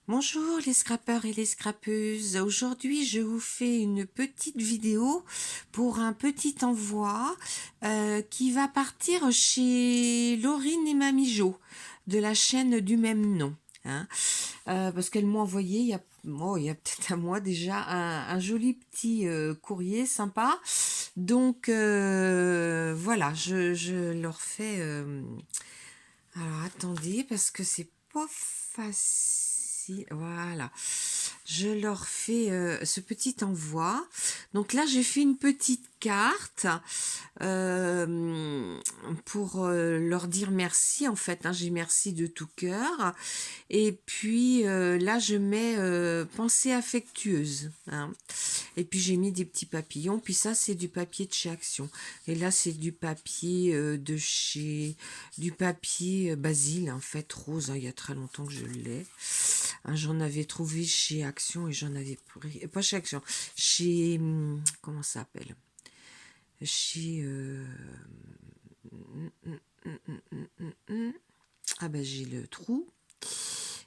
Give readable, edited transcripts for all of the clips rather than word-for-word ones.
Bonjour les scrappeurs et les scrappeuses. Aujourd'hui, je vous fais une petite vidéo pour un petit envoi qui va partir chez Laurine et Mamie Jo de la chaîne du même nom. Hein. Parce qu'elles m'ont envoyé il y a peut-être un mois déjà un joli petit courrier sympa. Donc voilà, je leur fais... Alors attendez, parce que c'est pas facile. Voilà. Je leur fais ce petit envoi. Donc là, j'ai fait une petite carte euh, pour leur dire merci. En fait, hein, j'ai merci de tout cœur. Et puis là, je mets pensée affectueuse. Hein. Et puis j'ai mis des petits papillons. Puis ça, c'est du papier de chez Action. Et là, c'est du papier du papier Basile, en fait, rose. Hein, il y a très longtemps que je l'ai. Hein, j'en avais trouvé chez Action et j'en avais pris, pas chez Action, chez, comment ça s'appelle? Chez, ah ben j'ai le trou.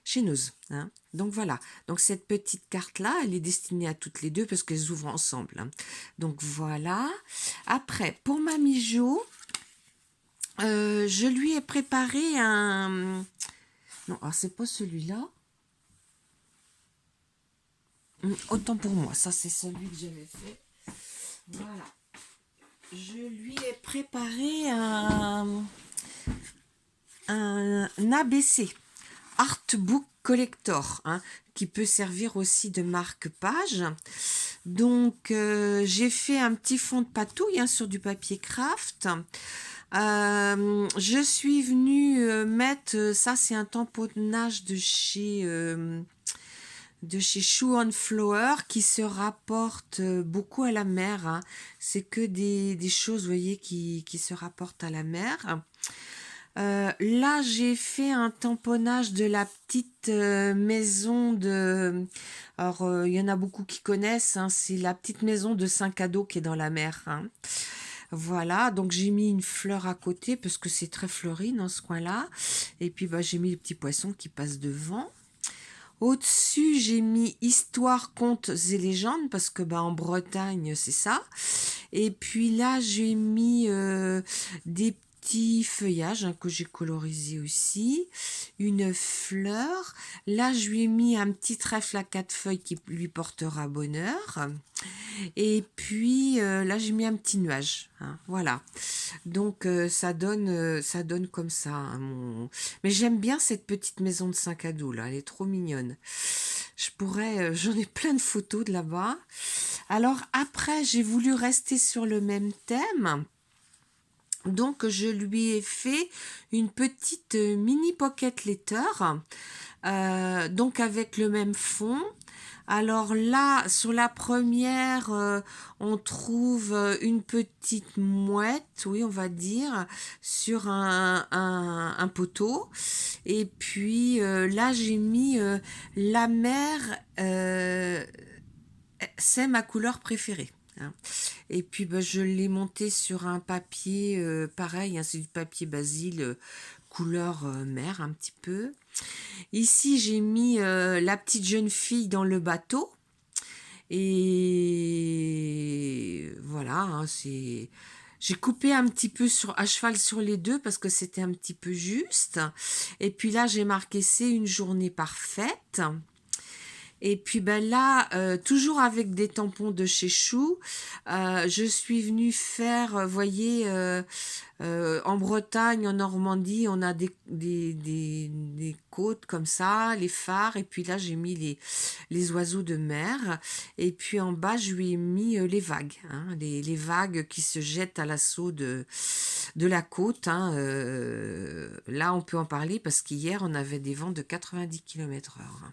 Chez Noz. Hein. Donc voilà. Donc cette petite carte-là, elle est destinée à toutes les deux parce qu'elles ouvrent ensemble. Hein. Donc voilà. Après, pour Mamie Jo, je lui ai préparé un... Non, alors c'est pas celui-là. Autant pour moi, ça c'est celui que j'avais fait. Voilà. Je lui ai préparé un ABC, Artbook Collector, hein, qui peut servir aussi de marque-page. Donc j'ai fait un petit fond de patouille hein, sur du papier craft. Je suis venue mettre, ça c'est un tamponnage de chez Shoe on Flower qui se rapporte beaucoup à la mer. Hein. C'est que des choses, vous voyez, qui se rapportent à la mer. Là, j'ai fait un tamponnage de la petite maison de... Alors, il y en a beaucoup qui connaissent, hein, c'est la petite maison de Saint-Cadeau qui est dans la mer. Hein. Voilà, donc j'ai mis une fleur à côté parce que c'est très fleuri dans ce coin-là. Et puis, bah, j'ai mis les petits poissons qui passent devant. Au-dessus, j'ai mis histoire, contes et légendes parce que bah, en Bretagne, c'est ça. Et puis là, j'ai mis des petits feuillages hein, que j'ai colorisés aussi, une fleur. Là, je lui ai mis un petit trèfle à 4 feuilles qui lui portera bonheur. Et puis là, j'ai mis un petit nuage. Hein, voilà. Donc ça donne comme ça. Hein, mais j'aime bien cette petite maison de 5 ados là. Elle est trop mignonne. Je pourrais, j'en ai plein de photos de là-bas. Alors après, j'ai voulu rester sur le même thème. Donc je lui ai fait une petite mini pocket letter, donc avec le même fond. Alors là, sur la première, on trouve une petite mouette, oui, on va dire, sur un poteau. Et puis là, j'ai mis la mer, c'est ma couleur préférée. Hein. Et puis bah, je l'ai monté sur un papier pareil, hein, c'est du papier Basile couleur mer un petit peu. Ici j'ai mis la petite jeune fille dans le bateau. Et voilà, hein, c'est... J'ai coupé un petit peu à cheval sur les deux parce que c'était un petit peu juste. Et puis là j'ai marqué c'est une journée parfaite. Et puis ben là, toujours avec des tampons de chez Chou, je suis venue faire, voyez, en Bretagne, en Normandie, on a des côtes comme ça, les phares, et puis là j'ai mis les oiseaux de mer, et puis en bas je lui ai mis les vagues, hein, les vagues qui se jettent à l'assaut de la côte. Hein, là on peut en parler parce qu'hier on avait des vents de 90 km/h. Hein.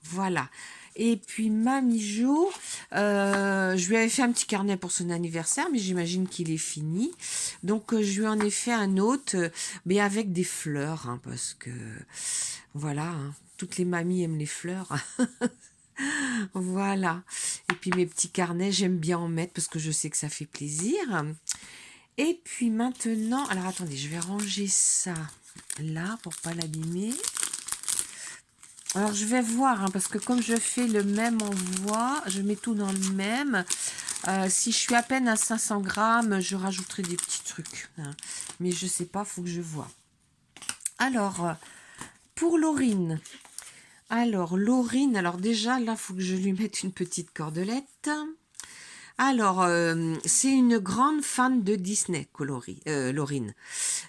Voilà. Et puis Mamie Jo, je lui avais fait un petit carnet pour son anniversaire, mais j'imagine qu'il est fini. Donc je lui en ai fait un autre, mais avec des fleurs, hein, parce que voilà, hein, toutes les mamies aiment les fleurs. Voilà. Et puis mes petits carnets, j'aime bien en mettre parce que je sais que ça fait plaisir. Et puis maintenant, alors attendez, je vais ranger ça là pour pas l'abîmer. Alors, je vais voir, hein, parce que comme je fais le même envoi, je mets tout dans le même. Si je suis à peine à 500 grammes, je rajouterai des petits trucs, hein. Mais je sais pas, faut que je vois. Alors, pour Laurine. Alors, Laurine, alors déjà, là, faut que je lui mette une petite cordelette. Alors, c'est une grande fan de Disney, Laurine.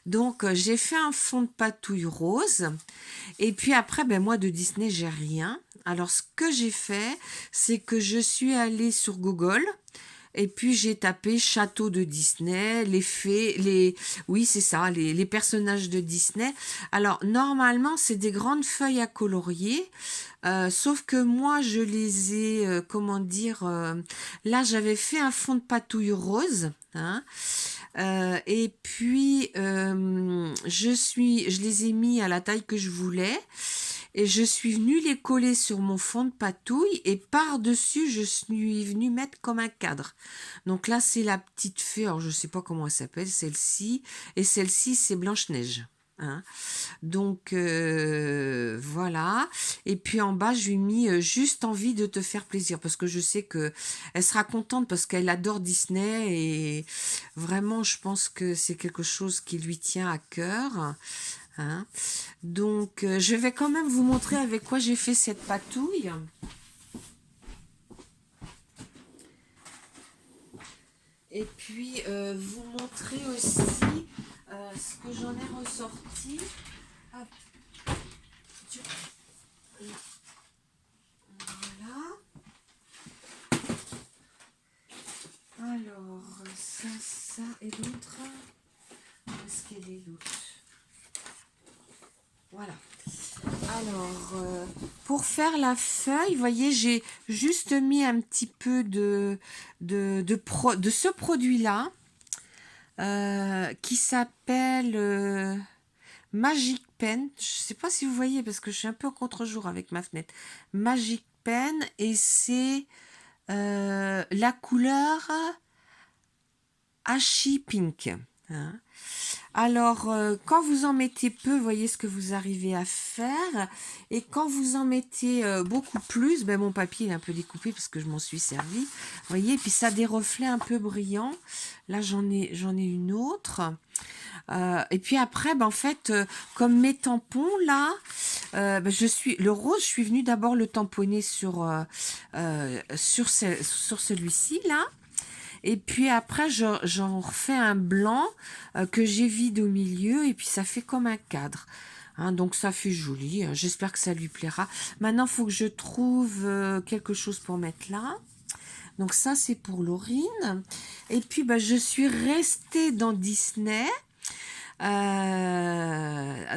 Donc, j'ai fait un fond de patouille rose. Et puis après, ben moi, de Disney, j'ai rien. Alors, ce que j'ai fait, c'est que je suis allée sur Google. Et puis j'ai tapé château de Disney, les fées, oui c'est ça, les personnages de Disney. Alors normalement c'est des grandes feuilles à colorier, sauf que moi je les ai, comment dire, là j'avais fait un fond de patouille rose, hein, et puis je les ai mis à la taille que je voulais. Et je suis venue les coller sur mon fond de patouille et par-dessus, je suis venue mettre comme un cadre. Donc là, c'est la petite fée, alors je ne sais pas comment elle s'appelle, celle-ci. Et celle-ci, c'est Blanche-Neige. Hein. Donc voilà. Et puis en bas, je lui ai mis juste envie de te faire plaisir parce que je sais que elle sera contente parce qu'elle adore Disney et vraiment, je pense que c'est quelque chose qui lui tient à cœur. Hein. Donc, je vais quand même vous montrer avec quoi j'ai fait cette patouille. Et puis, vous montrer aussi ce que j'en ai ressorti. Hop. Voilà. Alors, ça et l'autre. Où est-ce qu'elle est l'autre? Voilà. Alors, pour faire la feuille, vous voyez, j'ai juste mis un petit peu de ce produit-là qui s'appelle Magic Pen. Je ne sais pas si vous voyez parce que je suis un peu contre-jour avec ma fenêtre. Magic Pen et c'est la couleur Hachi Pink. Hein. Alors, quand vous en mettez peu, voyez ce que vous arrivez à faire. Et quand vous en mettez beaucoup plus, ben mon papier est un peu découpé parce que je m'en suis servi. Vous voyez, puis ça a des reflets un peu brillants. Là, j'en ai une autre. Et puis après, ben, en fait, comme mes tampons, là, ben, le rose, je suis venue d'abord le tamponner sur celui-ci, là. Et puis après, j'en refais un blanc que j'évide au milieu et puis ça fait comme un cadre. Hein, donc ça fait joli. J'espère que ça lui plaira. Maintenant, il faut que je trouve quelque chose pour mettre là. Donc ça, c'est pour Laurine. Et puis, bah, je suis restée dans Disney.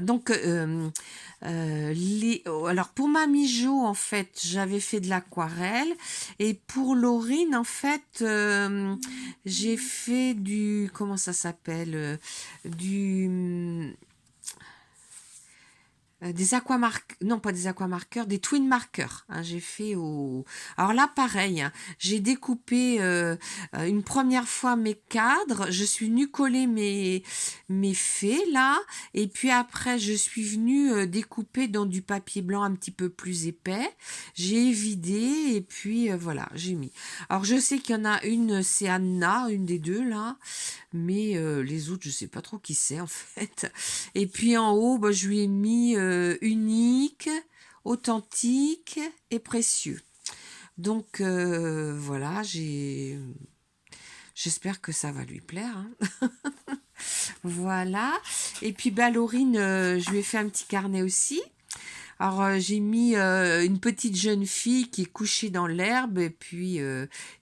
Donc, alors pour Mamie Jo, en fait, j'avais fait de l'aquarelle. Et pour Laurine, en fait, j'ai fait du... Comment ça s'appelle du... des aquamarqueurs, non pas des aquamarqueurs, des twin markers. Hein, j'ai fait au. Alors là, pareil, hein, j'ai découpé une première fois mes cadres. Je suis venue coller mes fées là, et puis après, je suis venue découper dans du papier blanc un petit peu plus épais. J'ai vidé et puis voilà, j'ai mis. Alors je sais qu'il y en a une, c'est Anna, une des deux là, mais les autres, je sais pas trop qui c'est en fait. Et puis en haut, bah, je lui ai mis unique, authentique et précieux. Donc voilà, j'espère que ça va lui plaire. Hein. Voilà. Et puis bah, Laurine, je lui ai fait un petit carnet aussi. Alors j'ai mis une petite jeune fille qui est couchée dans l'herbe et puis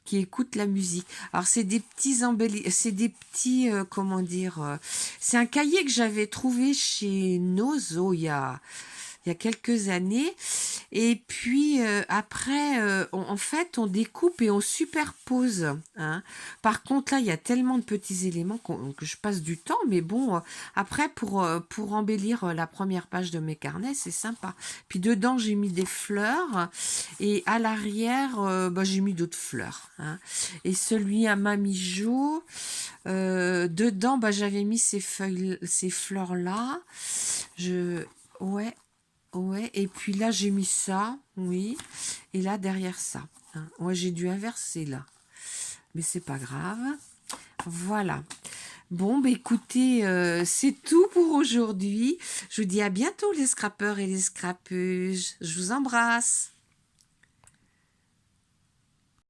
qui écoute la musique. Alors c'est des petits c'est des petits comment dire, c'est un cahier que j'avais trouvé chez Nozo il y a quelques années. Et puis après, en fait, on découpe et on superpose. Hein. Par contre, là, il y a tellement de petits éléments que je passe du temps. Mais bon, après, pour embellir la première page de mes carnets, c'est sympa. Puis dedans, j'ai mis des fleurs. Et à l'arrière, bah, j'ai mis d'autres fleurs. Hein. Et celui à Mamie Jo, dedans, bah, j'avais mis ces fleurs-là. Ouais. Ouais, et puis là, j'ai mis ça, oui. Et là, derrière ça. Hein. Ouais, j'ai dû inverser là. Mais c'est pas grave. Voilà. Bon, bah écoutez, c'est tout pour aujourd'hui. Je vous dis à bientôt les scrappeurs et les scrappeuses. Je vous embrasse.